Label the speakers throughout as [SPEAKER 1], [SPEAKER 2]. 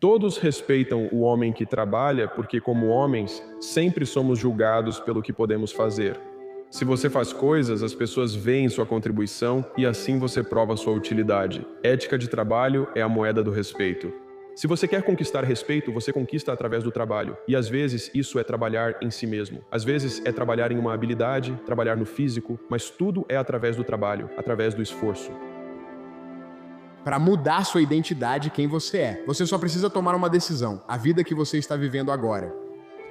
[SPEAKER 1] Todos respeitam o homem que trabalha porque, como homens, sempre somos julgados pelo que podemos fazer. Se você faz coisas, as pessoas veem sua contribuição e assim você prova sua utilidade. Ética de trabalho é a moeda do respeito. Se você quer conquistar respeito, você conquista através do trabalho. E às vezes isso é trabalhar em si mesmo. Às vezes é trabalhar em uma habilidade, trabalhar no físico, mas tudo é através do trabalho, através do esforço.
[SPEAKER 2] Para mudar sua identidade, quem você é, você só precisa tomar uma decisão, a vida que você está vivendo agora.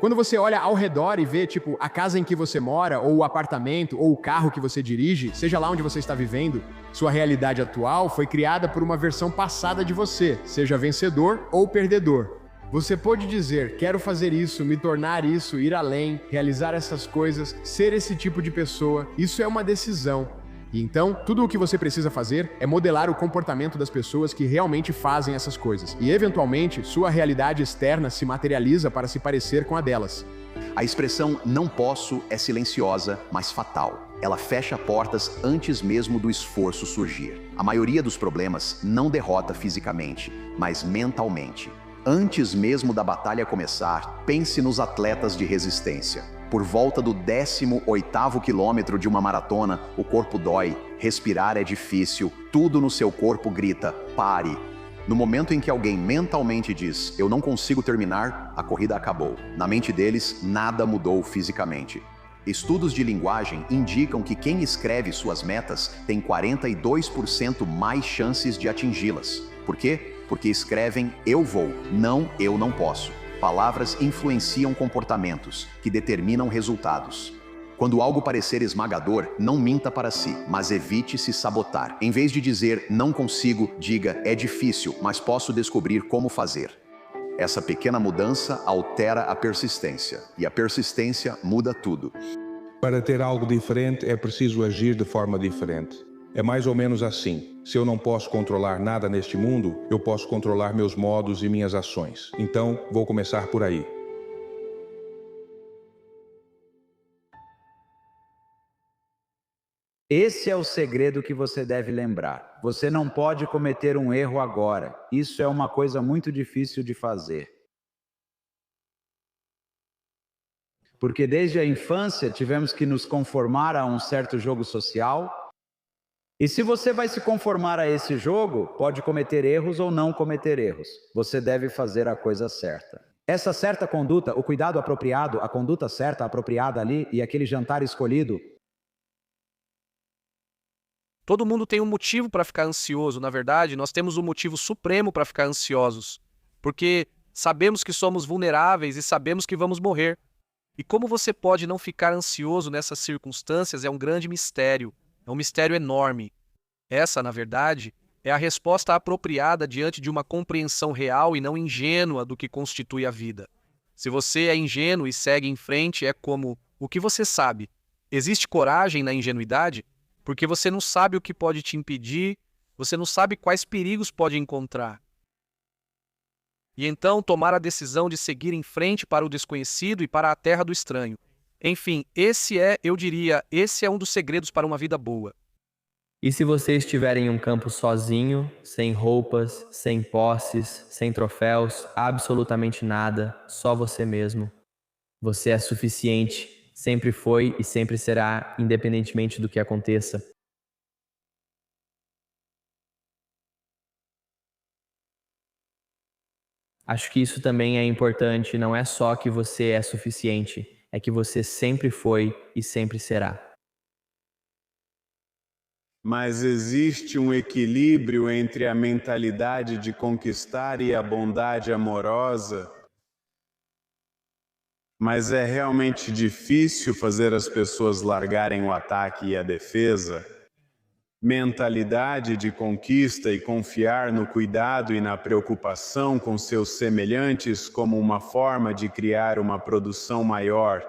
[SPEAKER 2] Quando você olha ao redor e vê, tipo, a casa em que você mora, ou o apartamento, ou o carro que você dirige, seja lá onde você está vivendo, sua realidade atual foi criada por uma versão passada de você, seja vencedor ou perdedor. Você pode dizer, quero fazer isso, me tornar isso, ir além, realizar essas coisas, ser esse tipo de pessoa. Isso é uma decisão. E então, tudo o que você precisa fazer é modelar o comportamento das pessoas que realmente fazem essas coisas. E, eventualmente, sua realidade externa se materializa para se parecer com a delas.
[SPEAKER 3] A expressão "não posso" é silenciosa, mas fatal. Ela fecha portas antes mesmo do esforço surgir. A maioria dos problemas não derrota fisicamente, mas mentalmente. Antes mesmo da batalha começar, pense nos atletas de resistência. Por volta do 18º quilômetro de uma maratona, o corpo dói, respirar é difícil, tudo no seu corpo grita, pare. No momento em que alguém mentalmente diz, eu não consigo terminar, a corrida acabou. Na mente deles, nada mudou fisicamente. Estudos de linguagem indicam que quem escreve suas metas tem 42% mais chances de atingi-las. Por quê? Porque escrevem eu vou, não eu não posso. Palavras influenciam comportamentos, que determinam resultados. Quando algo parecer esmagador, não minta para si, mas evite se sabotar. Em vez de dizer não consigo, diga é difícil, mas posso descobrir como fazer. Essa pequena mudança altera a persistência, e a persistência muda tudo.
[SPEAKER 4] Para ter algo diferente, é preciso agir de forma diferente. É mais ou menos assim. Se eu não posso controlar nada neste mundo, eu posso controlar meus modos e minhas ações. Então, vou começar por aí.
[SPEAKER 5] Esse é o segredo que você deve lembrar. Você não pode cometer um erro agora. Isso é uma coisa muito difícil de fazer. Porque desde a infância tivemos que nos conformar a um certo jogo social. E se você vai se conformar a esse jogo, pode cometer erros ou não cometer erros. Você deve fazer a coisa certa. Essa certa conduta, o cuidado apropriado, a conduta certa, apropriada ali e aquele jantar escolhido.
[SPEAKER 6] Todo mundo tem um motivo para ficar ansioso. Na verdade, nós temos um motivo supremo para ficar ansiosos. Porque sabemos que somos vulneráveis e sabemos que vamos morrer. E como você pode não ficar ansioso nessas circunstâncias é um grande mistério. É um mistério enorme. Essa, na verdade, é a resposta apropriada diante de uma compreensão real e não ingênua do que constitui a vida. Se você é ingênuo e segue em frente, é como o que você sabe. Existe coragem na ingenuidade? Porque você não sabe o que pode te impedir, você não sabe quais perigos pode encontrar. E então tomar a decisão de seguir em frente para o desconhecido e para a terra do estranho. Enfim, eu diria, esse é um dos segredos para uma vida boa.
[SPEAKER 7] E se você estiver em um campo sozinho, sem roupas, sem posses, sem troféus, absolutamente nada, só você mesmo? Você é suficiente, sempre foi e sempre será, independentemente do que aconteça. Acho que isso também é importante, não é só que você é suficiente, é que você sempre foi e sempre será.
[SPEAKER 8] Mas existe um equilíbrio entre a mentalidade de conquistar e a bondade amorosa. Mas é realmente difícil fazer as pessoas largarem o ataque e a defesa. Mentalidade de conquista e confiar no cuidado e na preocupação com seus semelhantes como uma forma de criar uma produção maior.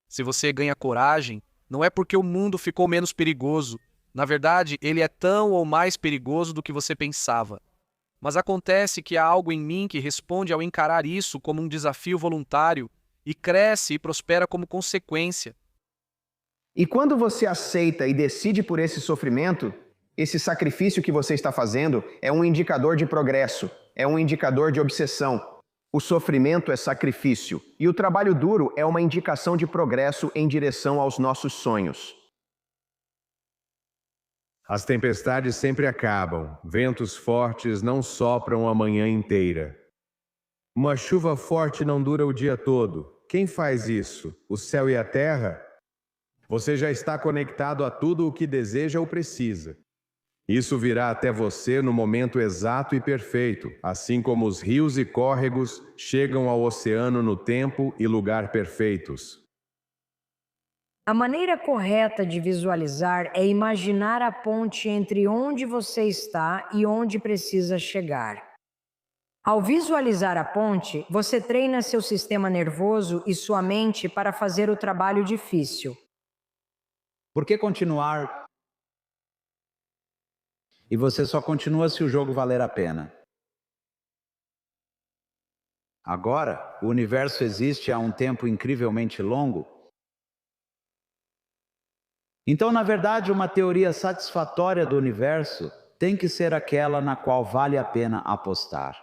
[SPEAKER 6] Se você ganha coragem, não é porque o mundo ficou menos perigoso. Na verdade, ele é tão ou mais perigoso do que você pensava. Mas acontece que há algo em mim que responde ao encarar isso como um desafio voluntário e cresce e prospera como consequência.
[SPEAKER 9] E quando você aceita e decide por esse sofrimento, esse sacrifício que você está fazendo é um indicador de progresso. é um indicador de obsessão. O sofrimento é sacrifício, e o trabalho duro é uma indicação de progresso em direção aos nossos sonhos.
[SPEAKER 10] As tempestades sempre acabam, ventos fortes não sopram a manhã inteira. Uma chuva forte não dura o dia todo. Quem faz isso? O céu e a terra? Você já está conectado a tudo o que deseja ou precisa. Isso virá até você no momento exato e perfeito, assim como os rios e córregos chegam ao oceano no tempo e lugar perfeitos.
[SPEAKER 11] A maneira correta de visualizar é imaginar a ponte entre onde você está e onde precisa chegar. Ao visualizar a ponte, você treina seu sistema nervoso e sua mente para fazer o trabalho difícil.
[SPEAKER 5] Por que continuar? E você só continua se o jogo valer a pena. Agora, o universo existe há um tempo incrivelmente longo. Então, na verdade, uma teoria satisfatória do universo tem que ser aquela na qual vale a pena apostar.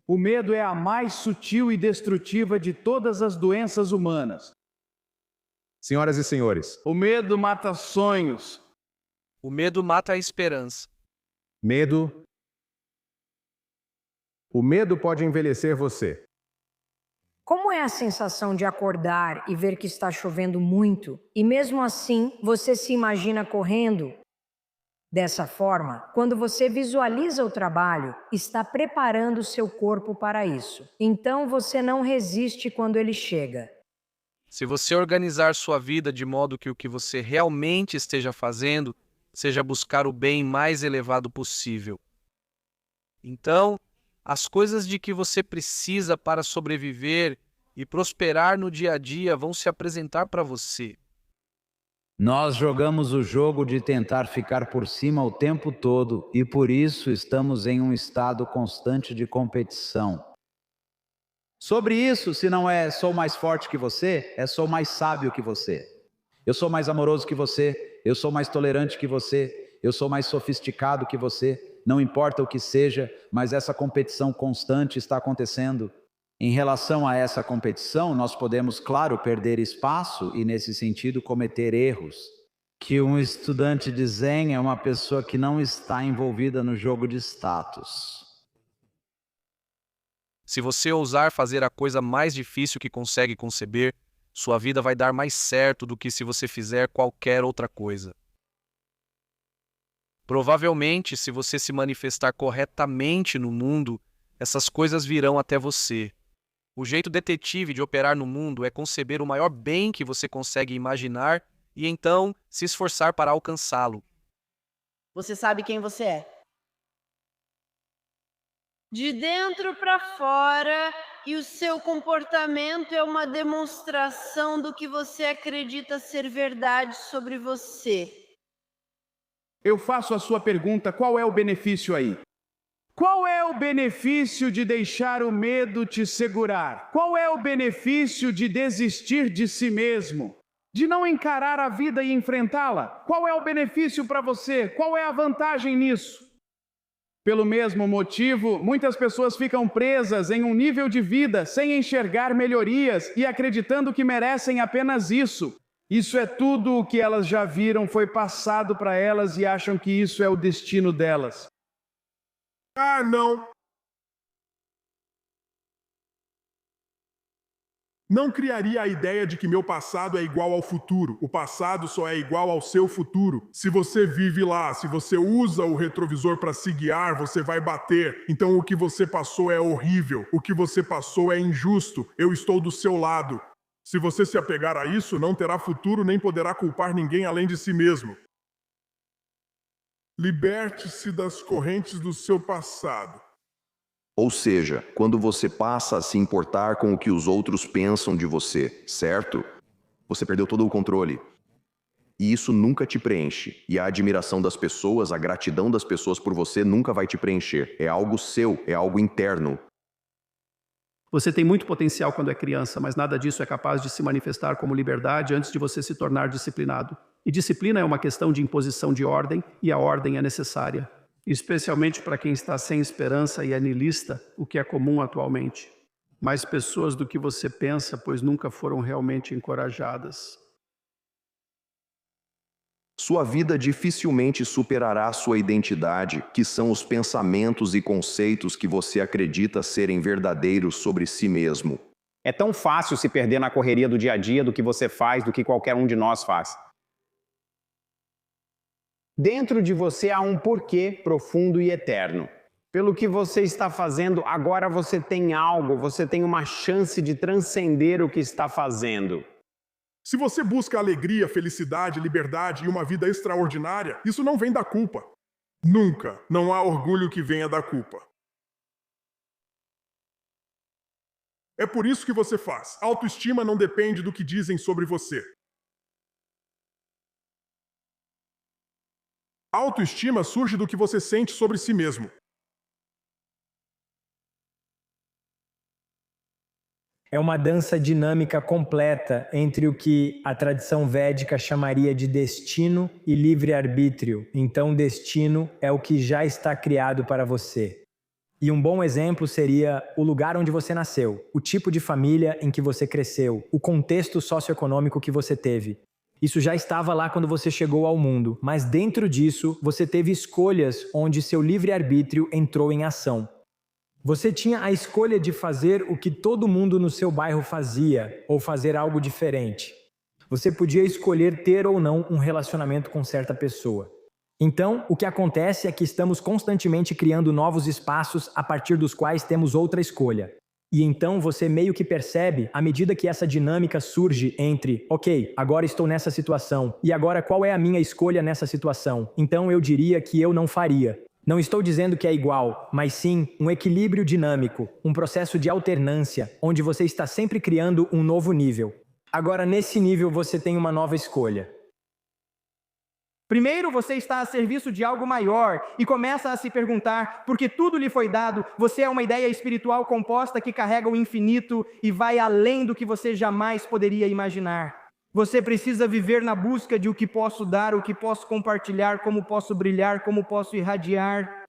[SPEAKER 12] O medo é a mais sutil e destrutiva de todas as doenças humanas.
[SPEAKER 10] Senhoras e senhores,
[SPEAKER 12] O medo mata sonhos.
[SPEAKER 6] O medo mata a esperança.
[SPEAKER 10] medo. O medo pode envelhecer você.
[SPEAKER 11] Como é a sensação de acordar e ver que está chovendo muito, e mesmo assim você se imagina correndo? Dessa forma, quando você visualiza o trabalho, está preparando seu corpo para isso. Então você não resiste quando ele chega.
[SPEAKER 6] Se você organizar sua vida de modo que o que você realmente esteja fazendo seja buscar o bem mais elevado possível, então, as coisas de que você precisa para sobreviver e prosperar no dia a dia vão se apresentar para você.
[SPEAKER 5] Nós jogamos o jogo de tentar ficar por cima o tempo todo e por isso estamos em um estado constante de competição. Sobre isso, se não é sou mais forte que você, é sou mais sábio que você. Eu sou mais amoroso que você, eu sou mais tolerante que você, eu sou mais sofisticado que você. Não importa o que seja, mas essa competição constante está acontecendo. Em relação a essa competição, nós podemos, claro, perder espaço e, nesse sentido, cometer erros. Que um estudante de Zen é uma pessoa que não está envolvida no jogo de status.
[SPEAKER 6] Se você ousar fazer a coisa mais difícil que consegue conceber, sua vida vai dar mais certo do que se você fizer qualquer outra coisa. Provavelmente, se você se manifestar corretamente no mundo, essas coisas virão até você. O jeito detetive de operar no mundo é conceber o maior bem que você consegue imaginar e então se esforçar para alcançá-lo.
[SPEAKER 13] Você sabe quem você é. De dentro para fora, e o seu comportamento é uma demonstração do que você acredita ser verdade sobre você.
[SPEAKER 12] Eu faço a sua pergunta, qual é o benefício aí? Qual é o benefício de deixar o medo te segurar? Qual é o benefício de desistir de si mesmo? De não encarar a vida e enfrentá-la? Qual é o benefício para você? Qual é a vantagem nisso? Pelo mesmo motivo, muitas pessoas ficam presas em um nível de vida sem enxergar melhorias e acreditando que merecem apenas isso. Isso é tudo o que elas já viram, foi passado para elas e acham que isso é o destino delas.
[SPEAKER 14] Ah, não. Não criaria a ideia de que meu passado é igual ao futuro. O passado só é igual ao seu futuro. Se você vive lá, se você usa o retrovisor para se guiar, você vai bater. Então o que você passou é horrível. O que você passou é injusto. Eu estou do seu lado. Se você se apegar a isso, não terá futuro nem poderá culpar ninguém além de si mesmo. Liberte-se das correntes do seu passado.
[SPEAKER 3] Ou seja, quando você passa a se importar com o que os outros pensam de você, certo? Você perdeu todo o controle. E isso nunca te preenche. E a admiração das pessoas, a gratidão das pessoas por você nunca vai te preencher. É algo seu, é algo interno.
[SPEAKER 15] Você tem muito potencial quando é criança, mas nada disso é capaz de se manifestar como liberdade antes de você se tornar disciplinado. E disciplina é uma questão de imposição de ordem, e a ordem é necessária, especialmente para quem está sem esperança e é niilista, o que é comum atualmente. Mais pessoas do que você pensa, pois nunca foram realmente encorajadas.
[SPEAKER 3] Sua vida dificilmente superará sua identidade, que são os pensamentos e conceitos que você acredita serem verdadeiros sobre si mesmo.
[SPEAKER 16] É tão fácil se perder na correria do dia a dia do que você faz, do que qualquer um de nós faz. Dentro de você há um porquê profundo e eterno. Pelo que você está fazendo, agora você tem algo, você tem uma chance de transcender o que está fazendo.
[SPEAKER 14] Se você busca alegria, felicidade, liberdade e uma vida extraordinária, isso não vem da culpa. Nunca. Não há orgulho que venha da culpa. É por isso que você faz. Autoestima não depende do que dizem sobre você. Autoestima surge do que você sente sobre si mesmo.
[SPEAKER 17] É uma dança dinâmica completa entre o que a tradição védica chamaria de destino e livre-arbítrio. Então, destino é o que já está criado para você. E um bom exemplo seria o lugar onde você nasceu, o tipo de família em que você cresceu, o contexto socioeconômico que você teve. Isso já estava lá quando você chegou ao mundo, mas dentro disso você teve escolhas onde seu livre-arbítrio entrou em ação. Você tinha a escolha de fazer o que todo mundo no seu bairro fazia, ou fazer algo diferente. Você podia escolher ter ou não um relacionamento com certa pessoa. Então, o que acontece é que estamos constantemente criando novos espaços a partir dos quais temos outra escolha. E então você meio que percebe, à medida que essa dinâmica surge entre, ok, agora estou nessa situação, e agora qual é a minha escolha nessa situação? Então eu diria que eu não faria. Não estou dizendo que é igual, mas sim um equilíbrio dinâmico, um processo de alternância, onde você está sempre criando um novo nível. Agora, nesse nível, você tem uma nova escolha.
[SPEAKER 18] Primeiro, você está a serviço de algo maior e começa a se perguntar, porque tudo lhe foi dado, você é uma ideia espiritual composta que carrega o infinito e vai além do que você jamais poderia imaginar. Você precisa viver na busca de o que posso dar, o que posso compartilhar, como posso brilhar, como posso irradiar.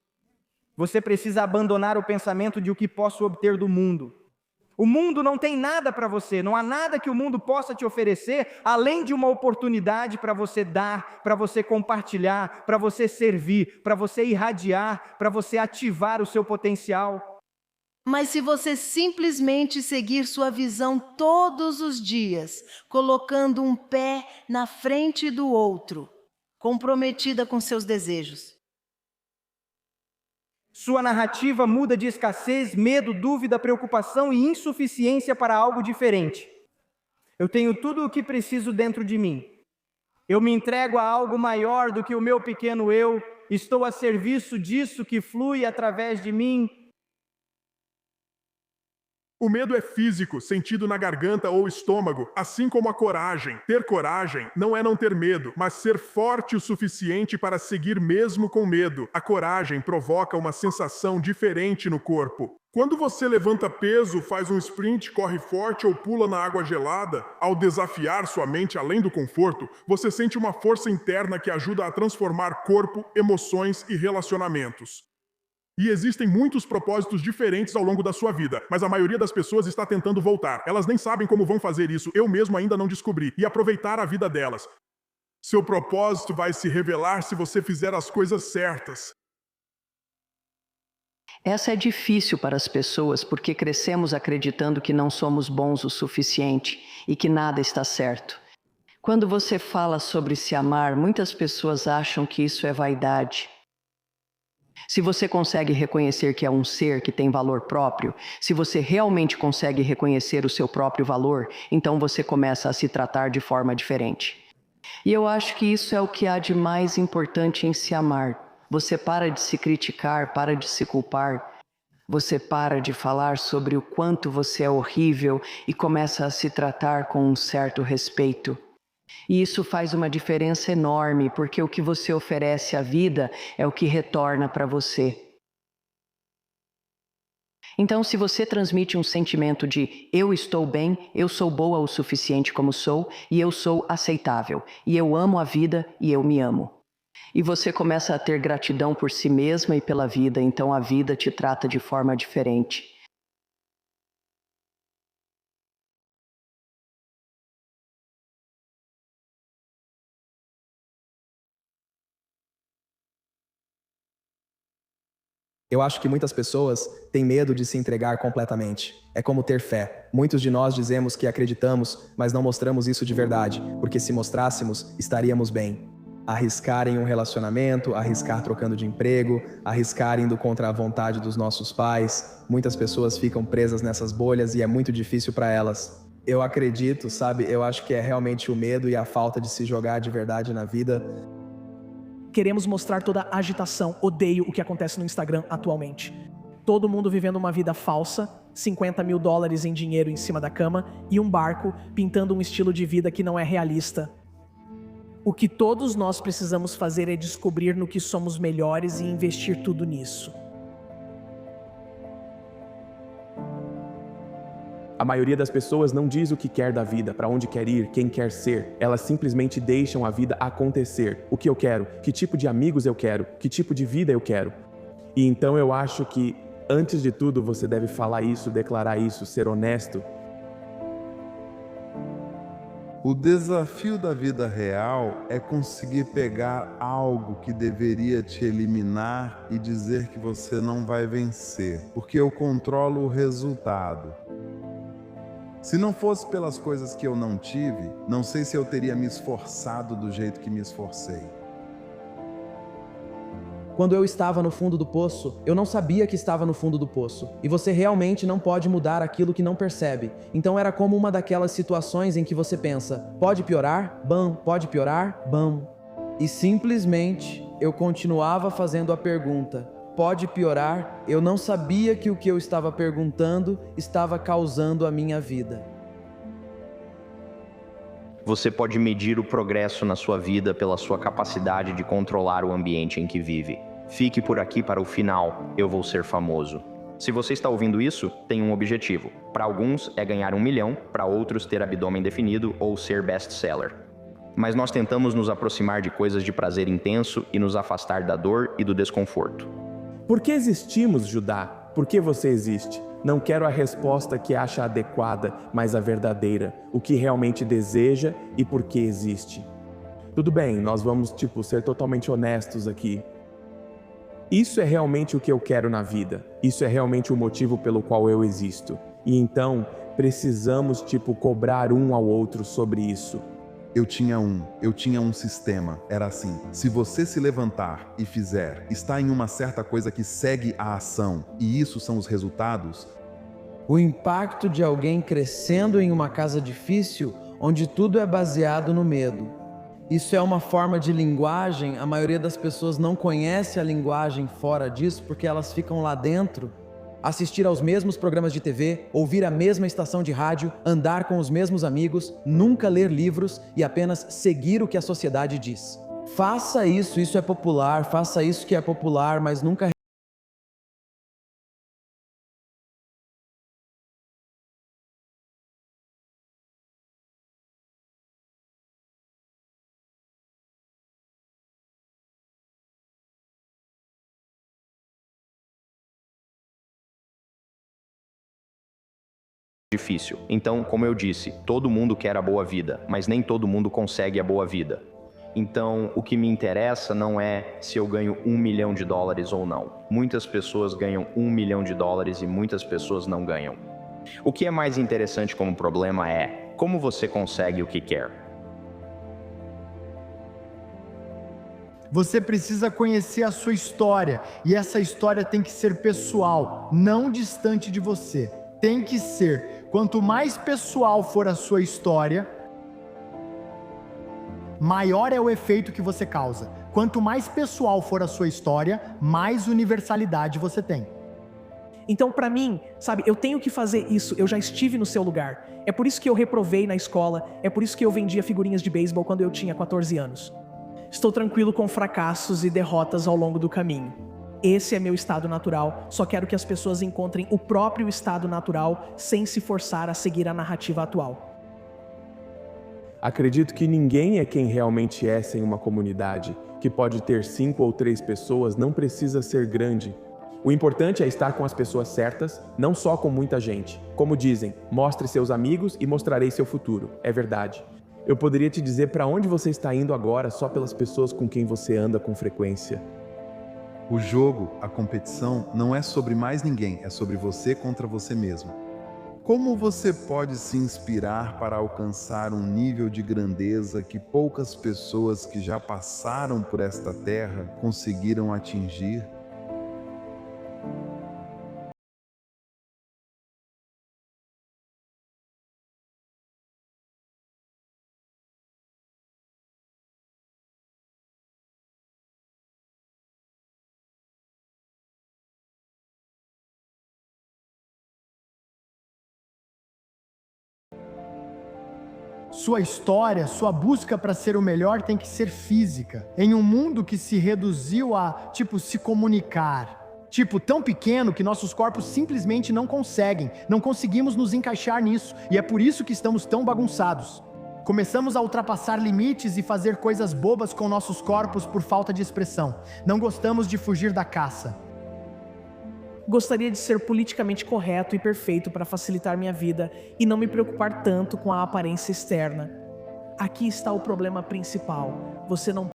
[SPEAKER 18] Você precisa abandonar o pensamento de o que posso obter do mundo. O mundo não tem nada para você, não há nada que o mundo possa te oferecer, além de uma oportunidade para você dar, para você compartilhar, para você servir, para você irradiar, para você ativar o seu potencial.
[SPEAKER 13] Mas se você simplesmente seguir sua visão todos os dias, colocando um pé na frente do outro, comprometida com seus desejos.
[SPEAKER 18] Sua narrativa muda de escassez, medo, dúvida, preocupação e insuficiência para algo diferente. Eu tenho tudo o que preciso dentro de mim. Eu me entrego a algo maior do que o meu pequeno eu, estou a serviço disso que flui através de mim.
[SPEAKER 14] O medo é físico, sentido na garganta ou estômago, assim como a coragem. Ter coragem não é não ter medo, mas ser forte o suficiente para seguir mesmo com medo. A coragem provoca uma sensação diferente no corpo. Quando você levanta peso, faz um sprint, corre forte ou pula na água gelada, ao desafiar sua mente além do conforto, você sente uma força interna que ajuda a transformar corpo, emoções e relacionamentos. E existem muitos propósitos diferentes ao longo da sua vida, mas a maioria das pessoas está tentando voltar. Elas nem sabem como vão fazer isso, eu mesmo ainda não descobri, e aproveitar a vida delas. Seu propósito vai se revelar se você fizer as coisas certas.
[SPEAKER 19] Essa é difícil para as pessoas porque crescemos acreditando que não somos bons o suficiente e que nada está certo. Quando você fala sobre se amar, muitas pessoas acham que isso é vaidade. Se você consegue reconhecer que é um ser que tem valor próprio, se você realmente consegue reconhecer o seu próprio valor, então você começa a se tratar de forma diferente. E eu acho que isso é o que há de mais importante em se amar. Você para de se criticar, para de se culpar. Você para de falar sobre o quanto você é horrível e começa a se tratar com um certo respeito. E isso faz uma diferença enorme, porque o que você oferece à vida é o que retorna para você. Então, se você transmite um sentimento de eu estou bem, eu sou boa o suficiente como sou, e eu sou aceitável, e eu amo a vida e eu me amo. E você começa a ter gratidão por si mesma e pela vida, então a vida te trata de forma diferente.
[SPEAKER 20] Eu acho que muitas pessoas têm medo de se entregar completamente. É como ter fé. Muitos de nós dizemos que acreditamos, mas não mostramos isso de verdade, porque se mostrássemos, estaríamos bem. Arriscar em um relacionamento, arriscar trocando de emprego, arriscar indo contra a vontade dos nossos pais. Muitas pessoas ficam presas nessas bolhas e é muito difícil para elas. Eu acredito, sabe? Eu acho que é realmente o medo e a falta de se jogar de verdade na vida.
[SPEAKER 21] Queremos mostrar toda a agitação, odeio o que acontece no Instagram atualmente. Todo mundo vivendo uma vida falsa, 50 mil dólares em dinheiro em cima da cama e um barco pintando um estilo de vida que não é realista. O que todos nós precisamos fazer é descobrir no que somos melhores e investir tudo nisso.
[SPEAKER 22] A maioria das pessoas não diz o que quer da vida, para onde quer ir, quem quer ser. Elas simplesmente deixam a vida acontecer. O que eu quero, que tipo de amigos eu quero, que tipo de vida eu quero. E então eu acho que, antes de tudo, você deve falar isso, declarar isso, ser honesto.
[SPEAKER 23] O desafio da vida real é conseguir pegar algo que deveria te eliminar e dizer que você não vai vencer, porque eu controlo o resultado. Se não fosse pelas coisas que eu não tive, não sei se eu teria me esforçado do jeito que me esforcei.
[SPEAKER 20] Quando eu estava no fundo do poço, eu não sabia que estava no fundo do poço. E você realmente não pode mudar aquilo que não percebe. Então era como uma daquelas situações em que você pensa, pode piorar? Bam, pode piorar? Bam. E simplesmente eu continuava fazendo a pergunta, pode piorar? Eu não sabia que o que eu estava perguntando estava causando a minha vida.
[SPEAKER 24] Você pode medir o progresso na sua vida pela sua capacidade de controlar o ambiente em que vive. Fique por aqui para o final, eu vou ser famoso. Se você está ouvindo isso, tem um objetivo. Para alguns é ganhar 1 milhão, para outros ter abdômen definido ou ser best-seller. Mas nós tentamos nos aproximar de coisas de prazer intenso e nos afastar da dor e do desconforto.
[SPEAKER 22] Por que existimos, Judá? Por que você existe? Não quero a resposta que acha adequada, mas a verdadeira, o que realmente deseja e por que existe. Tudo bem, nós vamos, ser totalmente honestos aqui. Isso é realmente o que eu quero na vida. Isso é realmente o motivo pelo qual eu existo. E então, precisamos, cobrar um ao outro sobre isso.
[SPEAKER 23] Eu tinha um sistema, era assim, se você se levantar e fizer, está em uma certa coisa que segue a ação, e isso são os resultados.
[SPEAKER 20] O impacto de alguém crescendo em uma casa difícil, onde tudo é baseado no medo. Isso é uma forma de linguagem, a maioria das pessoas não conhece a linguagem fora disso, porque elas ficam lá dentro. Assistir aos mesmos programas de TV, ouvir a mesma estação de rádio, andar com os mesmos amigos, nunca ler livros e apenas seguir o que a sociedade diz. Faça isso, isso é popular, faça isso que é popular, mas nunca
[SPEAKER 24] difícil. Então, como eu disse, todo mundo quer a boa vida, mas nem todo mundo consegue a boa vida. Então, o que me interessa não é se eu ganho $1 milhão ou não. Muitas pessoas ganham $1 milhão e muitas pessoas não ganham. O que é mais interessante como problema é como você consegue o que quer.
[SPEAKER 25] Você precisa conhecer a sua história, e essa história tem que ser pessoal, não distante de você. Tem que ser. Quanto mais pessoal for a sua história, maior é o efeito que você causa. Quanto mais pessoal for a sua história, mais universalidade você tem.
[SPEAKER 21] Então, pra mim, eu tenho que fazer isso, eu já estive no seu lugar. É por isso que eu reprovei na escola, é por isso que eu vendia figurinhas de beisebol quando eu tinha 14 anos. Estou tranquilo com fracassos e derrotas ao longo do caminho. Esse é meu estado natural. Só quero que as pessoas encontrem o próprio estado natural sem se forçar a seguir a narrativa atual.
[SPEAKER 22] Acredito que ninguém é quem realmente é sem uma comunidade, que pode ter 5 ou 3 pessoas, não precisa ser grande. O importante é estar com as pessoas certas, não só com muita gente. Como dizem, mostre seus amigos e mostrarei seu futuro. É verdade. Eu poderia te dizer para onde você está indo agora só pelas pessoas com quem você anda com frequência.
[SPEAKER 23] O jogo, a competição, não é sobre mais ninguém, é sobre você contra você mesmo. Como você pode se inspirar para alcançar um nível de grandeza que poucas pessoas que já passaram por esta terra conseguiram atingir?
[SPEAKER 25] Sua história, sua busca para ser o melhor tem que ser física. Em um mundo que se reduziu a, se comunicar. Tão pequeno que nossos corpos simplesmente não conseguimos nos encaixar nisso. E é por isso que estamos tão bagunçados. Começamos a ultrapassar limites e fazer coisas bobas com nossos corpos por falta de expressão. Não gostamos de fugir da caça.
[SPEAKER 21] Gostaria de ser politicamente correto e perfeito para facilitar minha vida e não me preocupar tanto com a aparência externa. Aqui está o problema principal. Você não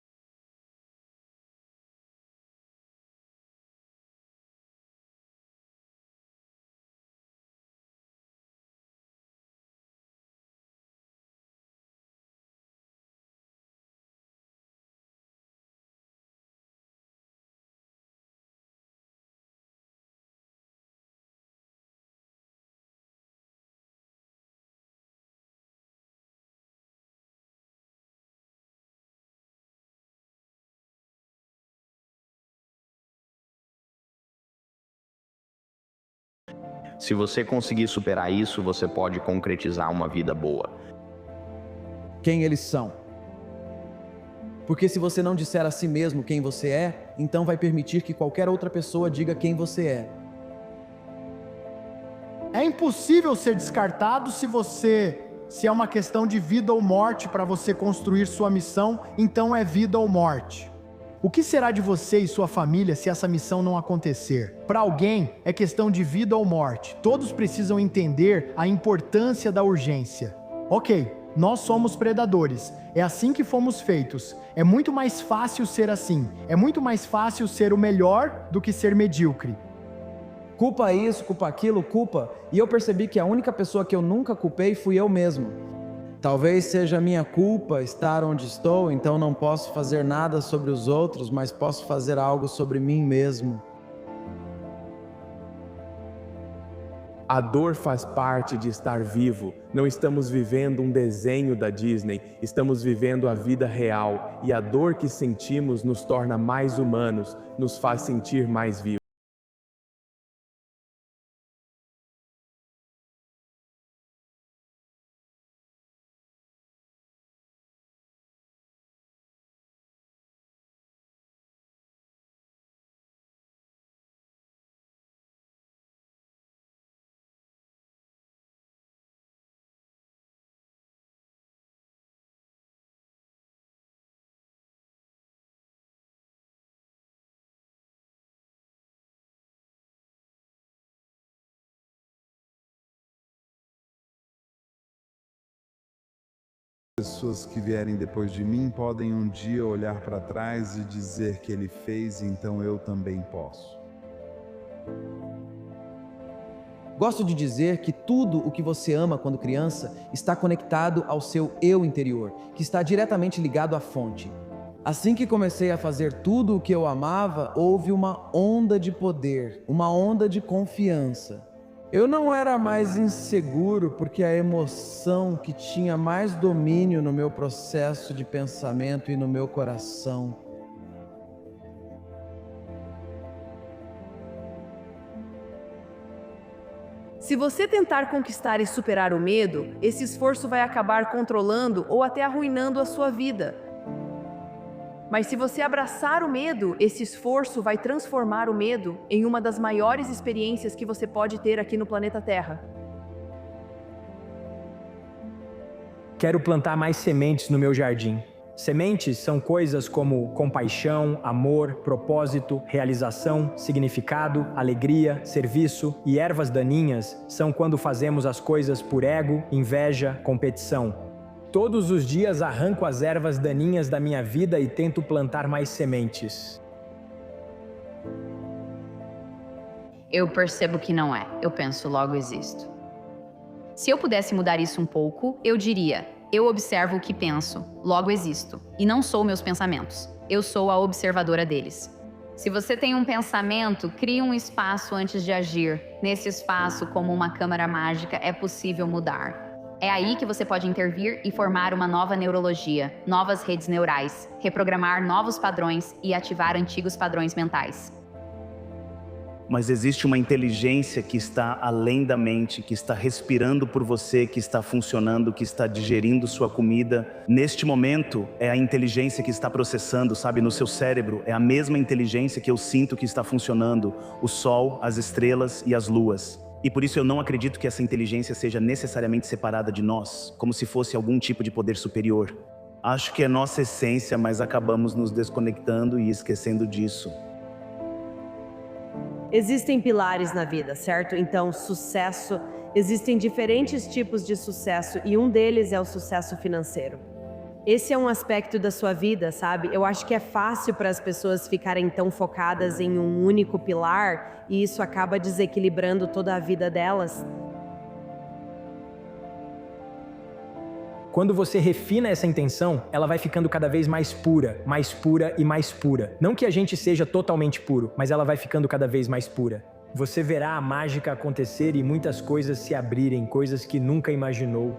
[SPEAKER 24] Se você conseguir superar isso, você pode concretizar uma vida boa.
[SPEAKER 20] Quem eles são? Porque se você não disser a si mesmo quem você é, então vai permitir que qualquer outra pessoa diga quem você é.
[SPEAKER 25] É impossível ser descartado se é uma questão de vida ou morte para você construir sua missão, então é vida ou morte. O que será de você e sua família se essa missão não acontecer? Para alguém, é questão de vida ou morte. Todos precisam entender a importância da urgência. Ok, nós somos predadores. É assim que fomos feitos. É muito mais fácil ser assim. É muito mais fácil ser o melhor do que ser medíocre.
[SPEAKER 20] Culpa isso, culpa aquilo, culpa. E eu percebi que a única pessoa que eu nunca culpei fui eu mesmo. Talvez seja minha culpa estar onde estou, então não posso fazer nada sobre os outros, mas posso fazer algo sobre mim mesmo.
[SPEAKER 22] A dor faz parte de estar vivo. Não estamos vivendo um desenho da Disney, estamos vivendo a vida real. E a dor que sentimos nos torna mais humanos, nos faz sentir mais vivos.
[SPEAKER 23] Pessoas que vierem depois de mim podem um dia olhar para trás e dizer que ele fez, então eu também posso.
[SPEAKER 20] Gosto de dizer que tudo o que você ama quando criança está conectado ao seu eu interior, que está diretamente ligado à fonte. Assim que comecei a fazer tudo o que eu amava, houve uma onda de poder, uma onda de confiança. Eu não era mais inseguro porque a emoção que tinha mais domínio no meu processo de pensamento e no meu coração.
[SPEAKER 1] Se você tentar conquistar e superar o medo, esse esforço vai acabar controlando ou até arruinando a sua vida. Mas se você abraçar o medo, esse esforço vai transformar o medo em uma das maiores experiências que você pode ter aqui no planeta Terra.
[SPEAKER 17] Quero plantar mais sementes no meu jardim. Sementes são coisas como compaixão, amor, propósito, realização, significado, alegria, serviço, e ervas daninhas são quando fazemos as coisas por ego, inveja, competição. Todos os dias arranco as ervas daninhas da minha vida e tento plantar mais sementes.
[SPEAKER 2] Eu percebo que não é. Eu penso, logo existo. Se eu pudesse mudar isso um pouco, eu diria: eu observo o que penso, logo existo. E não sou meus pensamentos. Eu sou a observadora deles. Se você tem um pensamento, crie um espaço antes de agir. Nesse espaço, como uma câmara mágica, é possível mudar. É aí que você pode intervir e formar uma nova neurologia, novas redes neurais, reprogramar novos padrões e ativar antigos padrões mentais.
[SPEAKER 4] Mas existe uma inteligência que está além da mente, que está respirando por você, que está funcionando, que está digerindo sua comida. Neste momento, é a inteligência que está processando, sabe, no seu cérebro. É a mesma inteligência que eu sinto que está funcionando. O sol, as estrelas e as luas. E por isso eu não acredito que essa inteligência seja necessariamente separada de nós, como se fosse algum tipo de poder superior. Acho que é nossa essência, mas acabamos nos desconectando e esquecendo disso.
[SPEAKER 7] Existem pilares na vida, certo? Então, sucesso. Existem diferentes tipos de sucesso e um deles é o sucesso financeiro. Esse é um aspecto da sua vida, sabe? Eu acho que é fácil para as pessoas ficarem tão focadas em um único pilar e isso acaba desequilibrando toda a vida delas.
[SPEAKER 17] Quando você refina essa intenção, ela vai ficando cada vez mais pura e mais pura. Não que a gente seja totalmente puro, mas ela vai ficando cada vez mais pura. Você verá a mágica acontecer e muitas coisas se abrirem, coisas que nunca imaginou.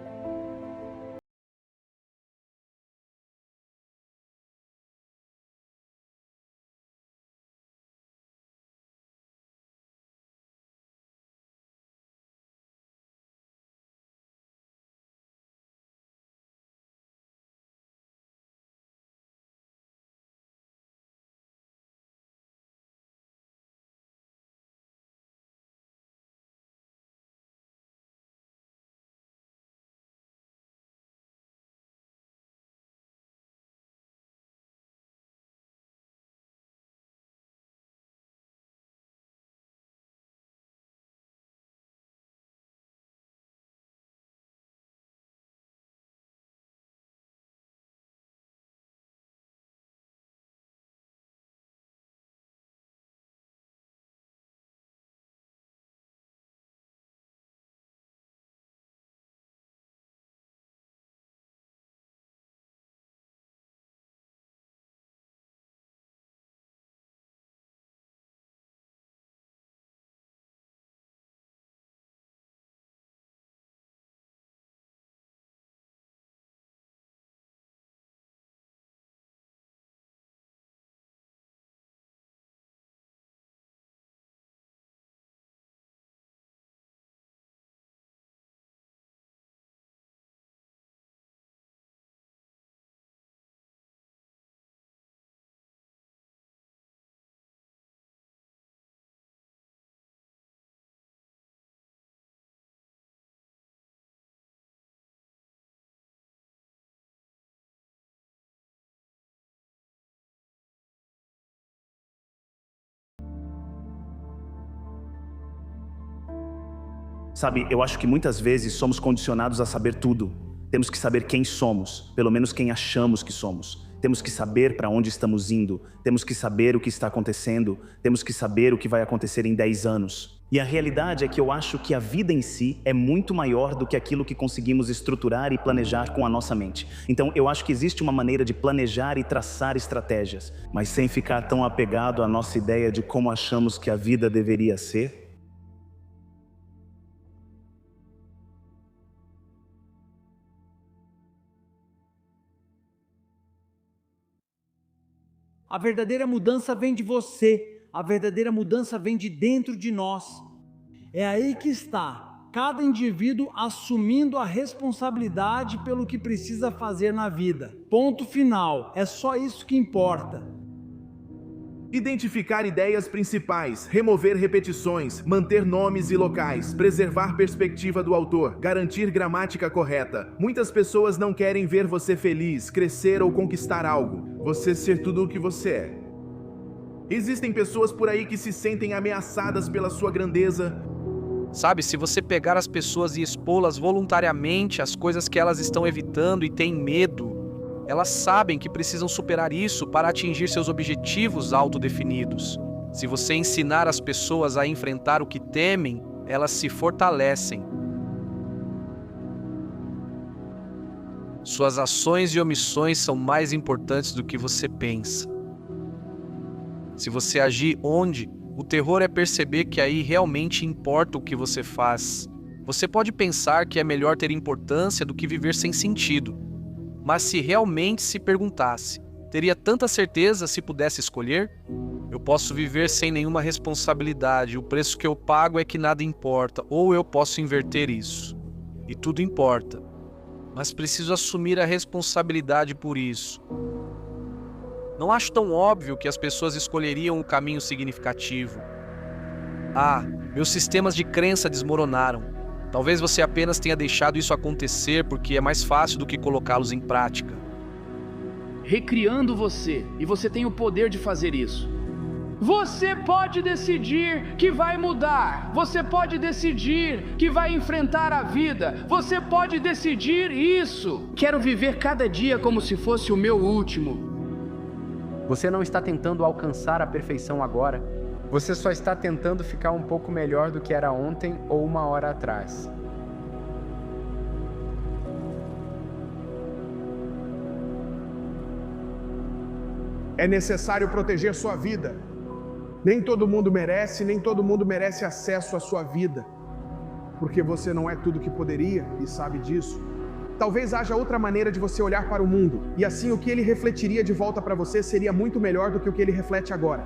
[SPEAKER 4] Sabe, eu acho que muitas vezes somos condicionados a saber tudo. Temos que saber quem somos, pelo menos quem achamos que somos. Temos que saber para onde estamos indo, temos que saber o que está acontecendo, temos que saber o que vai acontecer em 10 anos. E a realidade é que eu acho que a vida em si é muito maior do que aquilo que conseguimos estruturar e planejar com a nossa mente. Então eu acho que existe uma maneira de planejar e traçar estratégias, mas sem ficar tão apegado à nossa ideia de como achamos que a vida deveria ser.
[SPEAKER 8] A verdadeira mudança vem de você. A verdadeira mudança vem de dentro de nós. É aí que está. Cada indivíduo assumindo a responsabilidade pelo que precisa fazer na vida. Ponto final. É só isso que importa.
[SPEAKER 22] Identificar ideias principais, remover repetições, manter nomes e locais, preservar perspectiva do autor, garantir gramática correta. Muitas pessoas não querem ver você feliz, crescer ou conquistar algo. Você ser tudo o que você é. Existem pessoas por aí que se sentem ameaçadas pela sua grandeza.
[SPEAKER 5] Sabe, se você pegar as pessoas e expô-las voluntariamente às coisas que elas estão evitando e têm medo, elas sabem que precisam superar isso para atingir seus objetivos autodefinidos. Se você ensinar as pessoas a enfrentar o que temem, elas se fortalecem. Suas ações e omissões são mais importantes do que você pensa. Se você agir onde, o terror é perceber que aí realmente importa o que você faz. Você pode pensar que é melhor ter importância do que viver sem sentido. Mas se realmente se perguntasse, teria tanta certeza se pudesse escolher? Eu posso viver sem nenhuma responsabilidade, o preço que eu pago é que nada importa, ou eu posso inverter isso. E tudo importa. Mas preciso assumir a responsabilidade por isso. Não acho tão óbvio que as pessoas escolheriam um caminho significativo. Meus sistemas de crença desmoronaram. Talvez você apenas tenha deixado isso acontecer porque é mais fácil do que colocá-los em prática.
[SPEAKER 6] Recriando você, e você tem o poder de fazer isso. Você pode decidir que vai mudar. Você pode decidir que vai enfrentar a vida. Você pode decidir isso. Quero viver cada dia como se fosse o meu último.
[SPEAKER 9] Você não está tentando alcançar a perfeição agora. Você só está tentando ficar um pouco melhor do que era ontem ou uma hora atrás.
[SPEAKER 12] É necessário proteger sua vida. Nem todo mundo merece, nem todo mundo merece acesso à sua vida. Porque você não é tudo que poderia e sabe disso. Talvez haja outra maneira de você olhar para o mundo, e assim o que ele refletiria de volta para você seria muito melhor do que o que ele reflete agora.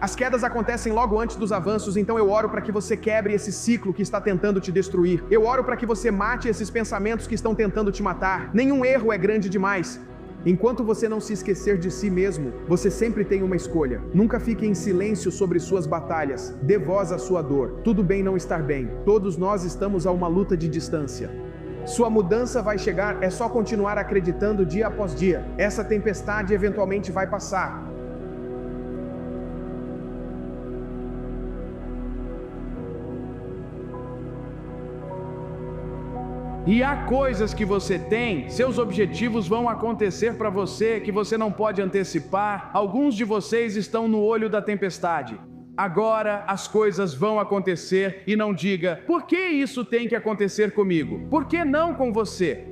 [SPEAKER 12] As quedas acontecem logo antes dos avanços, então eu oro para que você quebre esse ciclo que está tentando te destruir. Eu oro para que você mate esses pensamentos que estão tentando te matar. Nenhum erro é grande demais. Enquanto você não se esquecer de si mesmo, você sempre tem uma escolha. Nunca fique em silêncio sobre suas batalhas. Dê voz à sua dor. Tudo bem não estar bem. Todos nós estamos a uma luta de distância. Sua mudança vai chegar, é só continuar acreditando dia após dia. Essa tempestade eventualmente vai passar. E há coisas que você tem, seus objetivos vão acontecer para você que você não pode antecipar. Alguns de vocês estão no olho da tempestade. Agora as coisas vão acontecer e não diga, por que isso tem que acontecer comigo? Por que não com você?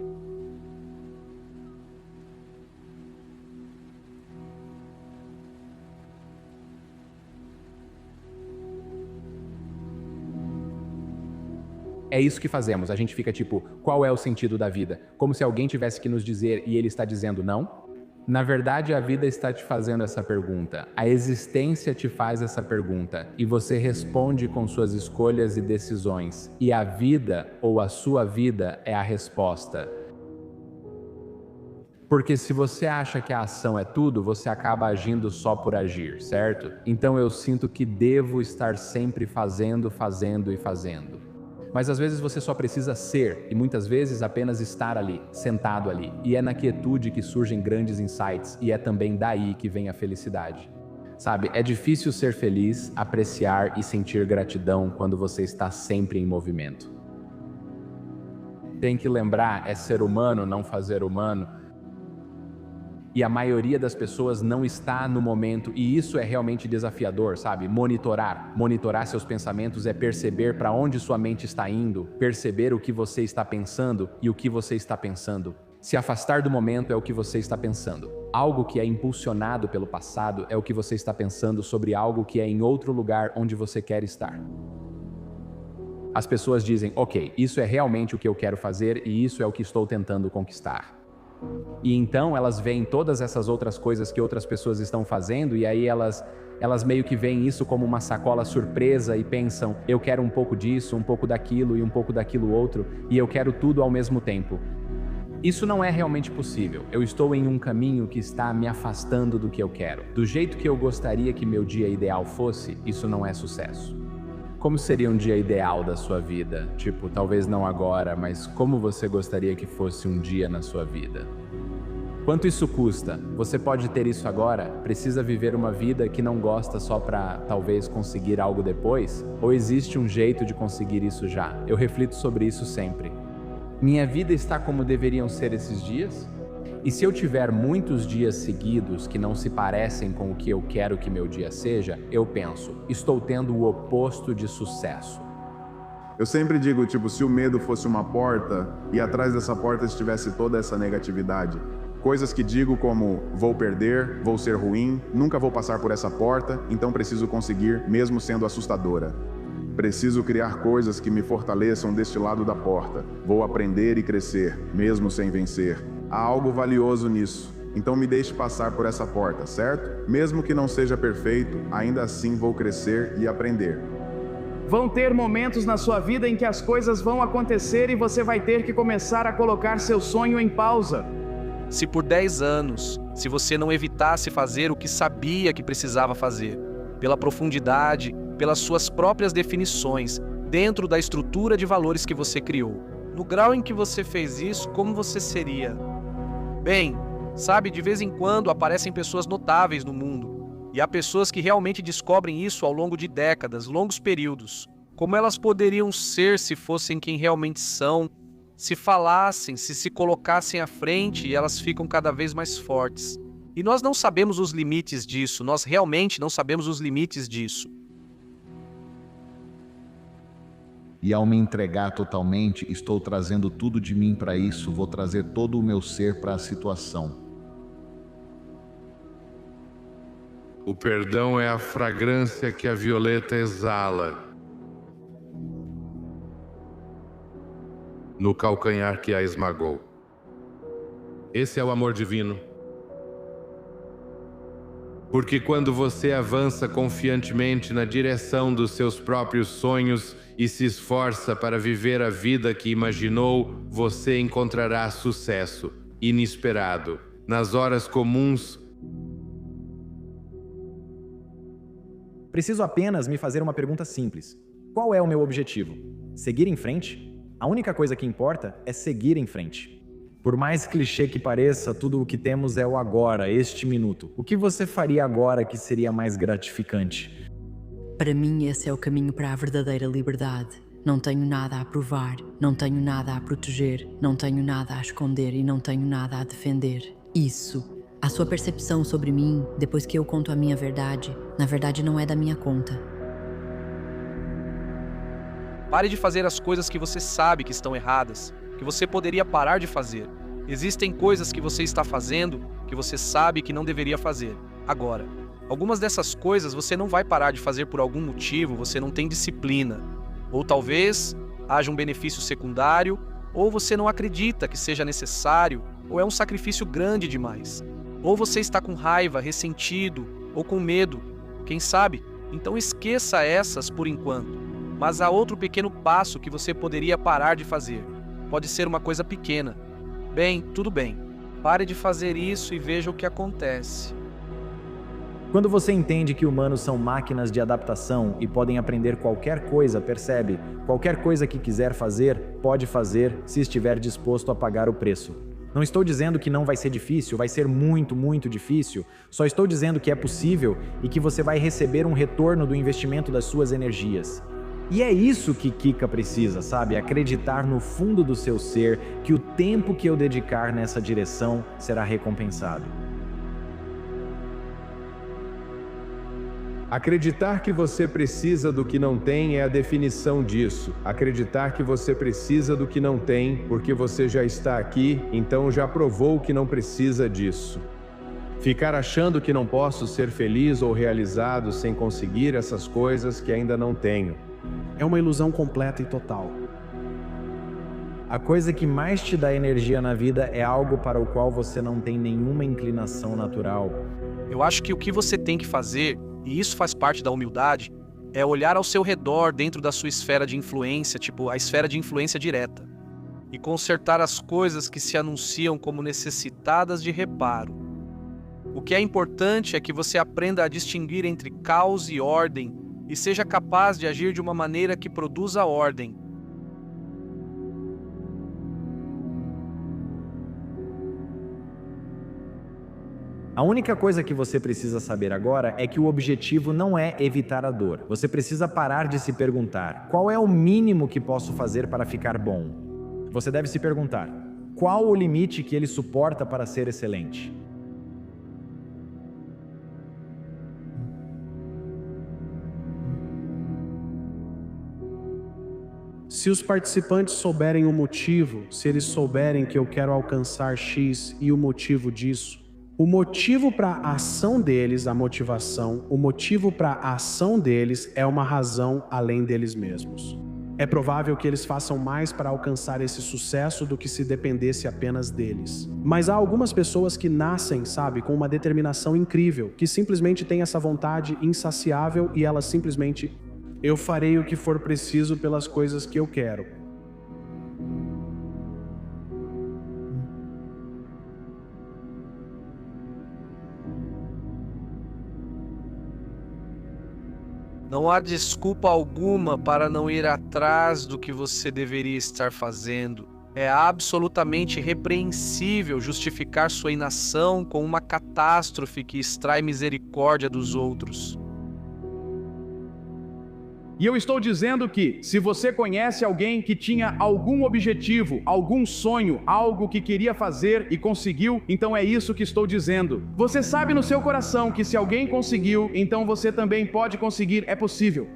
[SPEAKER 22] É isso que fazemos, a gente fica tipo, qual é o sentido da vida? Como se alguém tivesse que nos dizer e ele está dizendo não? Na verdade, a vida está te fazendo essa pergunta, a existência te faz essa pergunta e você responde com suas escolhas e decisões. E a vida, ou a sua vida, é a resposta. Porque se você acha que a ação é tudo, você acaba agindo só por agir, certo? Então eu sinto que devo estar sempre fazendo, fazendo e fazendo. Mas às vezes você só precisa ser, e muitas vezes apenas estar ali, sentado ali. E é na quietude que surgem grandes insights, e é também daí que vem a felicidade. Sabe, é difícil ser feliz, apreciar e sentir gratidão quando você está sempre em movimento. Tem que lembrar, é ser humano, não fazer humano. E a maioria das pessoas não está no momento, e isso é realmente desafiador, sabe? Monitorar seus pensamentos é perceber para onde sua mente está indo, perceber o que você está pensando e o que você está pensando. Se afastar do momento é o que você está pensando. Algo que é impulsionado pelo passado é o que você está pensando sobre algo que é em outro lugar onde você quer estar. As pessoas dizem, ok, isso é realmente o que eu quero fazer e isso é o que estou tentando conquistar. E então elas veem todas essas outras coisas que outras pessoas estão fazendo e aí elas
[SPEAKER 9] Elas meio que veem isso como uma sacola surpresa e pensam, eu quero um pouco disso, um pouco daquilo e um pouco daquilo outro, e eu quero tudo ao mesmo tempo. Isso não é realmente possível. Eu estou em um caminho que está me afastando do que eu quero. Do jeito que eu gostaria que meu dia ideal fosse, isso não é sucesso. Como seria um dia ideal da sua vida? Tipo, talvez não agora, mas como você gostaria que fosse um dia na sua vida? Quanto isso custa? Você pode ter isso agora? Precisa viver uma vida que não gosta só para talvez conseguir algo depois? Ou existe um jeito de conseguir isso já? Eu reflito sobre isso sempre. Minha vida está como deveriam ser esses dias? E se eu tiver muitos dias seguidos que não se parecem com o que eu quero que meu dia seja, eu penso, estou tendo o oposto de sucesso.
[SPEAKER 14] Eu sempre digo, tipo, se o medo fosse uma porta e atrás dessa porta estivesse toda essa negatividade, coisas que digo como, vou perder, vou ser ruim, nunca vou passar por essa porta, então preciso conseguir, mesmo sendo assustadora. Preciso criar coisas que me fortaleçam deste lado da porta. Vou aprender e crescer, mesmo sem vencer. Há algo valioso nisso. Então me deixe passar por essa porta, certo? Mesmo que não seja perfeito, ainda assim vou crescer e aprender.
[SPEAKER 12] Vão ter momentos na sua vida em que as coisas vão acontecer e você vai ter que começar a colocar seu sonho em pausa.
[SPEAKER 5] Se por 10 anos, se você não evitasse fazer o que sabia que precisava fazer, pela profundidade, pelas suas próprias definições, dentro da estrutura de valores que você criou. No grau em que você fez isso, como você seria? Bem, sabe, de vez em quando aparecem pessoas notáveis no mundo, e há pessoas que realmente descobrem isso ao longo de décadas, longos períodos. Como elas poderiam ser se fossem quem realmente são, se falassem, se colocassem à frente, e elas ficam cada vez mais fortes. E nós não sabemos os limites disso, nós realmente não sabemos os limites disso.
[SPEAKER 3] E ao me entregar totalmente, estou trazendo tudo de mim para isso, vou trazer todo o meu ser para a situação.
[SPEAKER 10] O perdão é a fragrância que a violeta exala no calcanhar que a esmagou. Esse é o amor divino. Porque quando você avança confiantemente na direção dos seus próprios sonhos e se esforça para viver a vida que imaginou, você encontrará sucesso inesperado nas horas comuns.
[SPEAKER 11] Preciso apenas me fazer uma pergunta simples. Qual é o meu objetivo? Seguir em frente? A única coisa que importa é seguir em frente. Por mais clichê que pareça, tudo o que temos é o agora, este minuto. O que você faria agora que seria mais gratificante?
[SPEAKER 15] Para mim, esse é o caminho para a verdadeira liberdade. Não tenho nada a provar, não tenho nada a proteger, não tenho nada a esconder e não tenho nada a defender. Isso. A sua percepção sobre mim, depois que eu conto a minha verdade, na verdade não é da minha conta.
[SPEAKER 5] Pare de fazer as coisas que você sabe que estão erradas, que você poderia parar de fazer. Existem coisas que você está fazendo que você sabe que não deveria fazer. Agora, algumas dessas coisas você não vai parar de fazer por algum motivo, você não tem disciplina. Ou talvez haja um benefício secundário, ou você não acredita que seja necessário, ou é um sacrifício grande demais. Ou você está com raiva, ressentido, ou com medo. Quem sabe? Então esqueça essas por enquanto. Mas há outro pequeno passo que você poderia parar de fazer. Pode ser uma coisa pequena. Bem, tudo bem. Pare de fazer isso e veja o que acontece.
[SPEAKER 11] Quando você entende que humanos são máquinas de adaptação e podem aprender qualquer coisa, percebe? Qualquer coisa que quiser fazer, pode fazer se estiver disposto a pagar o preço. Não estou dizendo que não vai ser difícil, vai ser muito, muito difícil. Só estou dizendo que é possível e que você vai receber um retorno do investimento das suas energias. E é isso que Kika precisa, sabe? Acreditar no fundo do seu ser que o tempo que eu dedicar nessa direção será recompensado.
[SPEAKER 9] Acreditar que você precisa do que não tem é a definição disso. Acreditar que você precisa do que não tem, porque você já está aqui, então já provou que não precisa disso. Ficar achando que não posso ser feliz ou realizado sem conseguir essas coisas que ainda não tenho.
[SPEAKER 16] É uma ilusão completa e total.
[SPEAKER 11] A coisa que mais te dá energia na vida é algo para o qual você não tem nenhuma inclinação natural.
[SPEAKER 5] Eu acho que o que você tem que fazer e isso faz parte da humildade, é olhar ao seu redor dentro da sua esfera de influência, tipo a esfera de influência direta, e consertar as coisas que se anunciam como necessitadas de reparo. O que é importante é que você aprenda a distinguir entre caos e ordem e seja capaz de agir de uma maneira que produza ordem.
[SPEAKER 11] A única coisa que você precisa saber agora é que o objetivo não é evitar a dor. Você precisa parar de se perguntar: qual é o mínimo que posso fazer para ficar bom? Você deve se perguntar: qual o limite que ele suporta para ser excelente?
[SPEAKER 16] Se os participantes souberem o motivo, se eles souberem que eu quero alcançar X e o motivo disso, o motivo para a ação deles, a motivação, o motivo para a ação deles é uma razão além deles mesmos. É provável que eles façam mais para alcançar esse sucesso do que se dependesse apenas deles. Mas há algumas pessoas que nascem, sabe, com uma determinação incrível, que simplesmente têm essa vontade insaciável e elas simplesmente: eu farei o que for preciso pelas coisas que eu quero.
[SPEAKER 5] Não há desculpa alguma para não ir atrás do que você deveria estar fazendo. É absolutamente repreensível justificar sua inação com uma catástrofe que extrai misericórdia dos outros.
[SPEAKER 12] E eu estou dizendo que, se você conhece alguém que tinha algum objetivo, algum sonho, algo que queria fazer e conseguiu, então é isso que estou dizendo. Você sabe no seu coração que se alguém conseguiu, então você também pode conseguir, é possível.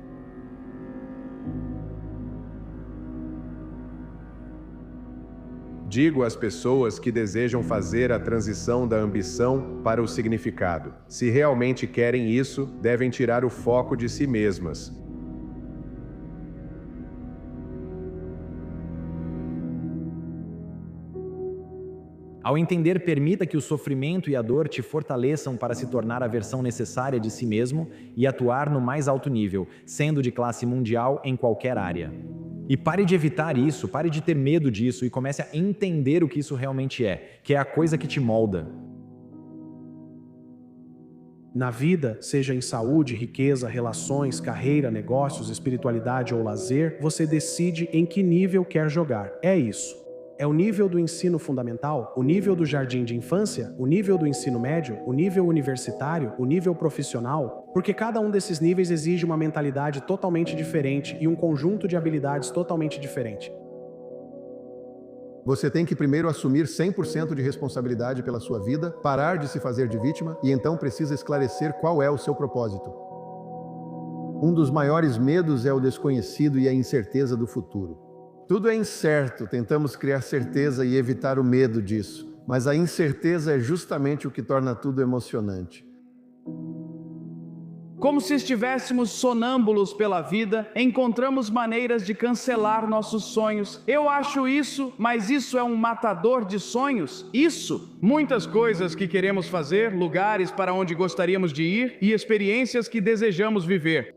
[SPEAKER 13] Digo às pessoas que desejam fazer a transição da ambição para o significado. Se realmente querem isso, devem tirar o foco de si mesmas.
[SPEAKER 11] Ao entender, permita que o sofrimento e a dor te fortaleçam para se tornar a versão necessária de si mesmo e atuar no mais alto nível, sendo de classe mundial em qualquer área. E pare de evitar isso, pare de ter medo disso e comece a entender o que isso realmente é, que é a coisa que te molda.
[SPEAKER 16] Na vida, seja em saúde, riqueza, relações, carreira, negócios, espiritualidade ou lazer, você decide em que nível quer jogar. É isso. É o nível do ensino fundamental, o nível do jardim de infância, o nível do ensino médio, o nível universitário, o nível profissional, porque cada um desses níveis exige uma mentalidade totalmente diferente e um conjunto de habilidades totalmente diferente.
[SPEAKER 18] Você tem que primeiro assumir 100% de responsabilidade pela sua vida, parar de se fazer de vítima e então precisa esclarecer qual é o seu propósito. Um dos maiores medos é o desconhecido e a incerteza do futuro. Tudo é incerto, tentamos criar certeza e evitar o medo disso, mas a incerteza é justamente o que torna tudo emocionante.
[SPEAKER 12] Como se estivéssemos sonâmbulos pela vida, encontramos maneiras de cancelar nossos sonhos. Eu acho isso, mas isso é um matador de sonhos? Isso? Muitas coisas que queremos fazer, lugares para onde gostaríamos de ir e experiências que desejamos viver.